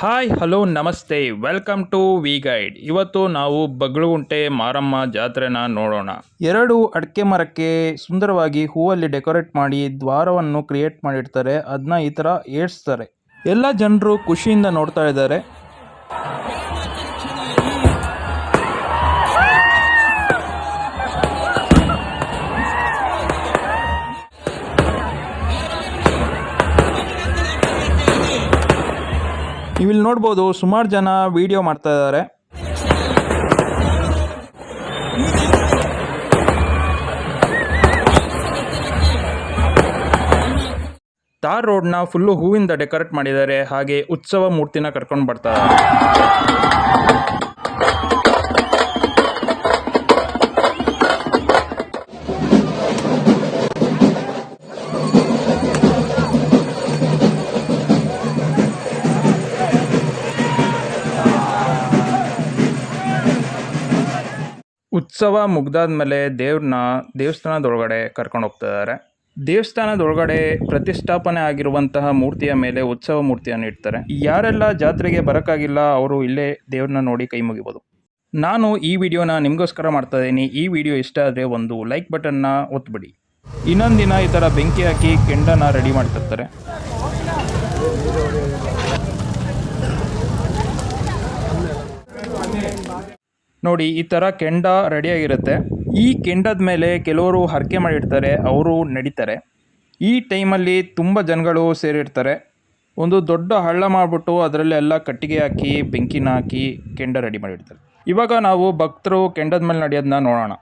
Hi hello ನಮಸ್ತೆ welcome to V guide. ಇವತ್ತು ನಾವು ಬಗ್ಲುಗುಂಟೆ ಮಾರಮ್ಮ ಜಾತ್ರೆನ ನೋಡೋಣ. ಎರಡು ಅಡಿಕೆ ಮರಕ್ಕೆ ಸುಂದರವಾಗಿ ಹೂವಲ್ಲಿ ಡೆಕೋರೇಟ್ ಮಾಡಿ ದ್ವಾರವನ್ನು ಕ್ರಿಯೇಟ್ ಮಾಡಿರ್ತಾರೆ. ಅದನ್ನ ಈ ಥರ ಏರ್ಸ್ತಾರೆ. ಎಲ್ಲ ಜನರು ಖುಷಿಯಿಂದ ನೋಡ್ತಾ ಇದ್ದಾರೆ. ನೀವಿಲ್ಲಿ ನೋಡ್ಬೋದು ಸುಮಾರು ಜನ ವಿಡಿಯೋ ಮಾಡ್ತಾ ಇದ್ದಾರೆ. ತಾರ್ ರೋಡ್ನ ಫುಲ್ಲು ಹೂವಿಂದ ಡೆಕೋರೇಟ್ ಮಾಡಿದ್ದಾರೆ. ಹಾಗೆ ಉತ್ಸವ ಮೂರ್ತಿನ ಕರ್ಕೊಂಡು ಬರ್ತಾ ಇದ್ದಾರೆ. ಉತ್ಸವ ಮುಗ್ದಾದ್ಮೇಲೆ ದೇವ್ರನ್ನ ದೇವಸ್ಥಾನದೊಳಗಡೆ ಕರ್ಕೊಂಡು ಹೋಗ್ತಾ ಇದ್ದಾರೆ. ದೇವಸ್ಥಾನದೊಳಗಡೆ ಪ್ರತಿಷ್ಠಾಪನೆ ಆಗಿರುವಂತಹ ಮೂರ್ತಿಯ ಮೇಲೆ ಉತ್ಸವ ಮೂರ್ತಿಯನ್ನು ಇಡ್ತಾರೆ. ಯಾರೆಲ್ಲ ಜಾತ್ರೆಗೆ ಬರೋಕ್ಕಾಗಿಲ್ಲ ಅವರು ಇಲ್ಲೇ ದೇವ್ರನ್ನ ನೋಡಿ ಕೈ ಮುಗಿಬೋದು. ನಾನು ಈ ವಿಡಿಯೋನ ನಿಮಗೋಸ್ಕರ ಮಾಡ್ತಾ ಇದ್ದೀನಿ. ಈ ವಿಡಿಯೋ ಇಷ್ಟ ಆದರೆ ಒಂದು ಲೈಕ್ ಬಟನ್ನ ಒತ್ಬಿಡಿ. ಇನ್ನೊಂದು ದಿನ ಈ ಥರ ಬೆಂಕಿ ಹಾಕಿ ಕೆಂಡನ ರೆಡಿ ಮಾಡ್ತಿರ್ತಾರೆ. ನೋಡಿ, ಈ ಥರ ಕೆಂಡ ರೆಡಿಯಾಗಿರುತ್ತೆ. ಈ ಕೆಂಡದ ಮೇಲೆ ಕೆಲವರು ಹರಕೆ ಮಾಡಿರ್ತಾರೆ, ಅವರು ನಡೀತಾರೆ. ಈ ಟೈಮಲ್ಲಿ ತುಂಬ ಜನಗಳು ಸೇರಿರ್ತಾರೆ. ಒಂದು ದೊಡ್ಡ ಹಳ್ಳ ಮಾಡಿಬಿಟ್ಟು ಅದರಲ್ಲಿ ಎಲ್ಲ ಕಟ್ಟಿಗೆ ಹಾಕಿ ಬೆಂಕಿನ ಹಾಕಿ ಕೆಂಡ ರೆಡಿ ಮಾಡಿರ್ತಾರೆ. ಇವಾಗ ನಾವು ಭಕ್ತರು ಕೆಂಡದ ಮೇಲೆ ನಡೆಯೋದನ್ನ ನೋಡೋಣ.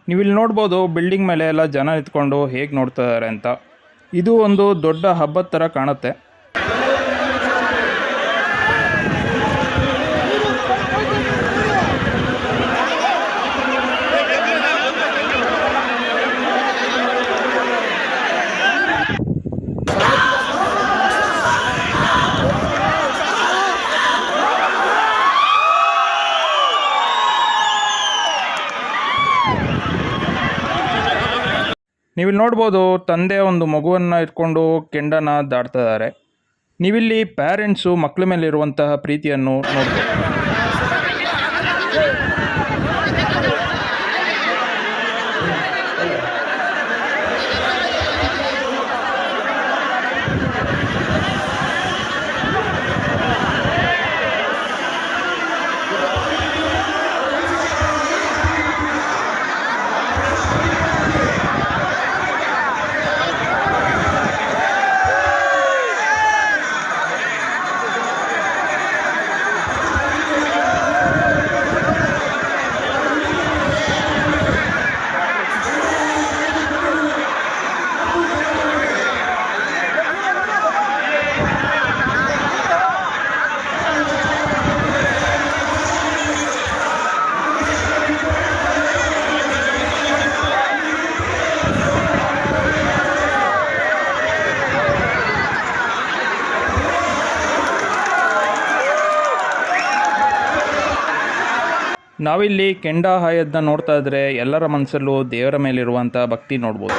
ನೀವಿಲ್ಲಿ ನೋಡ್ಬೋದು ಬಿಲ್ಡಿಂಗ್ ಮೇಲೆ ಎಲ್ಲ ಜನ ನಿಂತ್ಕೊಂಡು ಹೇಗೆ ನೋಡ್ತಾ ಇದ್ದಾರೆ ಅಂತ. ಇದು ಒಂದು ದೊಡ್ಡ ಹಬ್ಬದ ಥರ ಕಾಣುತ್ತೆ. ನೀವಿಲ್ಲಿ ನೋಡ್ಬೋದು ತಂದೆ ಒಂದು ಮಗುವನ್ನು ಇಟ್ಕೊಂಡು ಕೆಂಡನ ದಾಟ್ತಾ ಇದ್ದಾರೆ. ನೀವಿಲ್ಲಿ ಪ್ಯಾರೆಂಟ್ಸು ಮಕ್ಕಳ ಮೇಲೆ ಇರುವಂತಹ ಪ್ರೀತಿಯನ್ನು ನೋಡ್ಬೋದು. ನಾವಿಲ್ಲಿ ಕೆಂಡ ಹಾಯದ್ನ ನೋಡ್ತಾ ಇದ್ರೆ ಎಲ್ಲರ ಮನಸ್ಸಲ್ಲೂ ದೇವರ ಮೇಲಿರುವಂಥ ಭಕ್ತಿ ನೋಡ್ಬೋದು.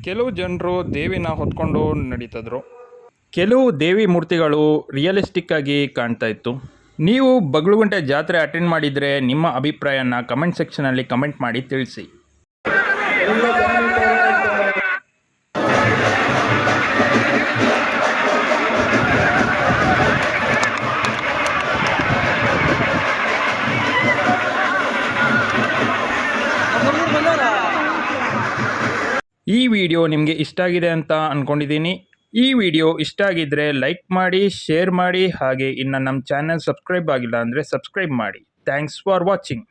ಕೆಲವು ಜನರು ದೇವಿನ ಹೊತ್ಕೊಂಡು ನಡೀತಿದ್ರು. ಕೆಲವು ದೇವಿ ಮೂರ್ತಿಗಳು ರಿಯಲಿಸ್ಟಿಕ್ ಆಗಿ ಕಾಣ್ತಾ ಇತ್ತು. ನೀವು ಬಗಲುಗುಂಟೆ ಜಾತ್ರೆ ಅಟೆಂಡ್ ಮಾಡಿದರೆ ನಿಮ್ಮ ಅಭಿಪ್ರಾಯನ ಕಮೆಂಟ್ ಸೆಕ್ಷನಲ್ಲಿ ಕಮೆಂಟ್ ಮಾಡಿ ತಿಳಿಸಿ. ಈ ವಿಡಿಯೋ ನಿಮಗೆ ಇಷ್ಟ ಆಗಿದೆ ಅಂತ ಅಂದ್ಕೊಂಡಿದ್ದೀನಿ. ಈ ವಿಡಿಯೋ ಇಷ್ಟ ಆಗಿದ್ದರೆ ಲೈಕ್ ಮಾಡಿ, ಶೇರ್ ಮಾಡಿ, ಹಾಗೆ ಇನ್ನು ನಮ್ಮ ಚಾನಲ್ ಸಬ್ಸ್ಕ್ರೈಬ್ ಆಗಿಲ್ಲ ಅಂದರೆ ಸಬ್ಸ್ಕ್ರೈಬ್ ಮಾಡಿ. Thanks for watching.